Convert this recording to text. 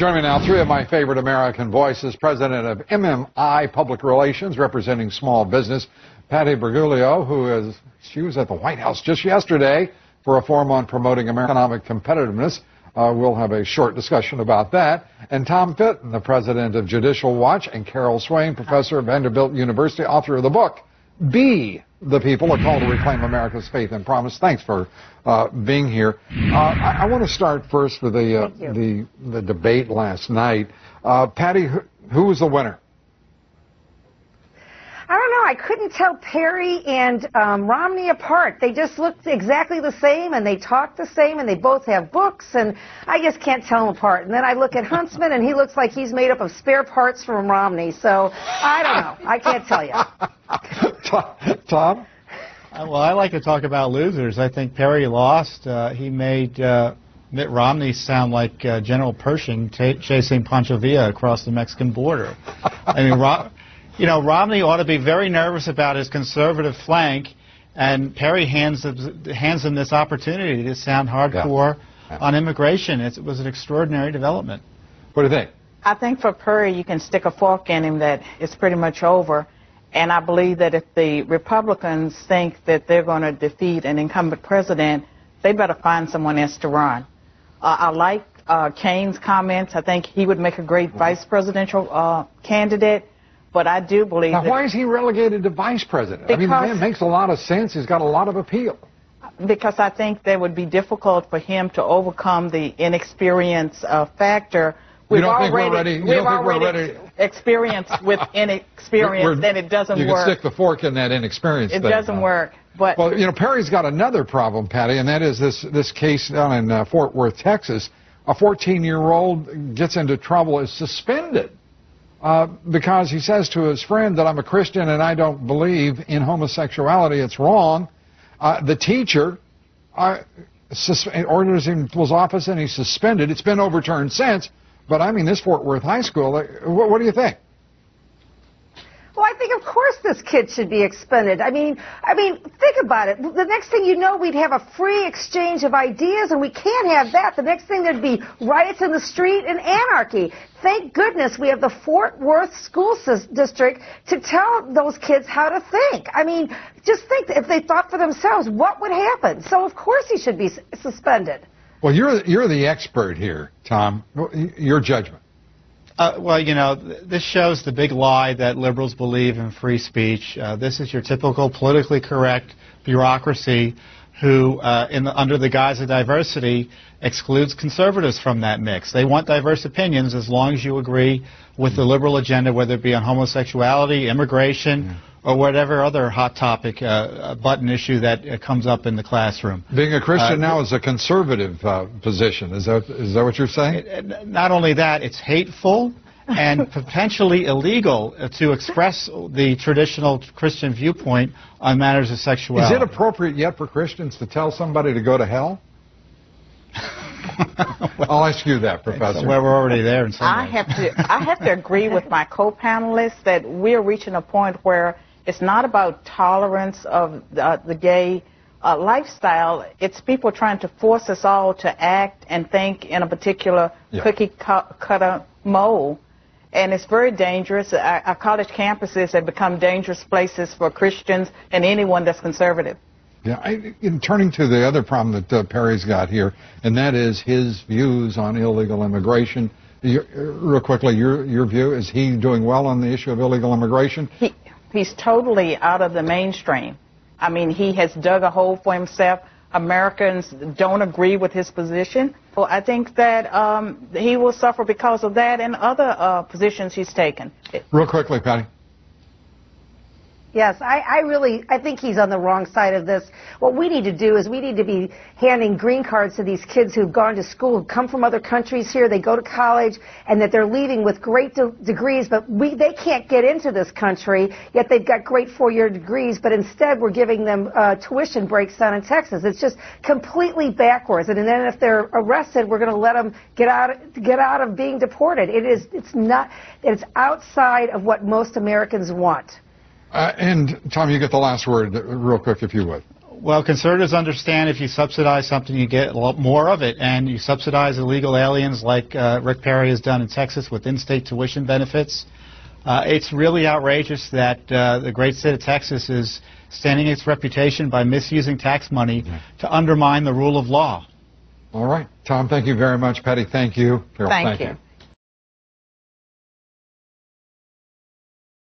Join me now, three of my favorite American voices. President of MMI Public Relations, representing small business, Patty Bergoglio, she was at the White House just yesterday for a forum on promoting American economic competitiveness. We'll have a short discussion about that. And Tom Fitton, the president of Judicial Watch, and Carol Swain, professor at Vanderbilt University, author of the book, Be the People, a call to reclaim America's faith and promise. Thanks for being here. I want to start first with the debate last night. Patty, who was the winner? I don't know. I couldn't tell Perry and Romney apart. They just looked exactly the same, and they talk the same, and they both have books, and I just can't tell them apart. And then I look at Huntsman, and he looks like he's made up of spare parts from Romney. So I don't know. I can't tell you. Tom? Well, I like to talk about losers. I think Perry lost. He made Mitt Romney sound like General Pershing chasing Pancho Villa across the Mexican border. I mean, Romney ought to be very nervous about his conservative flank, and Perry hands him this opportunity to sound hardcore on immigration. It was an extraordinary development. What do you think? I think for Perry, you can stick a fork in him that it's pretty much over. And I believe that if the Republicans think that they're going to defeat an incumbent president, they better find someone else to run. I like Kane's comments. I think he would make a great vice presidential candidate. But I do believe now, why is he relegated to vice president? I mean, the man makes a lot of sense. He's got a lot of appeal. Because I think that would be difficult for him to overcome the inexperience factor. We've already experienced with inexperience, then it doesn't work. You can stick the fork in that inexperience thing. It doesn't work. But well, Perry's got another problem, Patty, and that is this case down in Fort Worth, Texas. A 14-year-old gets into trouble, is suspended because he says to his friend that I'm a Christian and I don't believe in homosexuality. It's wrong. The teacher orders him to his office and he's suspended. It's been overturned since. But, I mean, this Fort Worth High School, what do you think? Well, I think, of course, this kid should be expended. I mean, think about it. The next thing you know, we'd have a free exchange of ideas, and we can't have that. The next thing, there'd be riots in the street and anarchy. Thank goodness we have the Fort Worth School District to tell those kids how to think. I mean, just think, if they thought for themselves, what would happen? So, of course, he should be suspended. Well, you're the expert here, Tom. Your judgment. Well, this shows the big lie that liberals believe in free speech. This is your typical politically correct bureaucracy who, under the guise of diversity, excludes conservatives from that mix. They want diverse opinions as long as you agree with the liberal agenda, whether it be on homosexuality, immigration, or whatever other hot topic, button issue that comes up in the classroom. Being a Christian now is a conservative position. Is that what you're saying? Not only that, it's hateful and potentially illegal to express the traditional Christian viewpoint on matters of sexuality. Is it appropriate yet for Christians to tell somebody to go to hell? I'll ask you that, Professor. Well, we're already there in some ways. I have to agree with my co-panelists that we're reaching a point where it's not about tolerance of the gay lifestyle. It's people trying to force us all to act and think in a particular cookie-cutter mold. And it's very dangerous. Our college campuses have become dangerous places for Christians and anyone that's conservative. Yeah, in turning to the other problem that Perry's got here, and that is his views on illegal immigration. Real quickly, your view, is he doing well on the issue of illegal immigration? He's totally out of the mainstream. I mean, he has dug a hole for himself. Americans don't agree with his position. Well, I think that he will suffer because of that and other positions he's taken. Real quickly, Patty. Yes, I think he's on the wrong side of this. What we need to do is we need to be handing green cards to these kids who've gone to school, who come from other countries here, they go to college, and that they're leaving with great degrees, but they can't get into this country, yet they've got great four-year degrees, but instead we're giving them tuition breaks down in Texas. It's just completely backwards. And then if they're arrested, we're going to let them get out of being deported. It's outside of what most Americans want. And, Tom, you get the last word real quick, if you would. Well, conservatives understand if you subsidize something, you get a lot more of it. And you subsidize illegal aliens like Rick Perry has done in Texas with in-state tuition benefits. It's really outrageous that the great state of Texas is standing its reputation by misusing tax money to undermine the rule of law. All right. Tom, thank you very much. Patty, thank you. Carol, Thank you.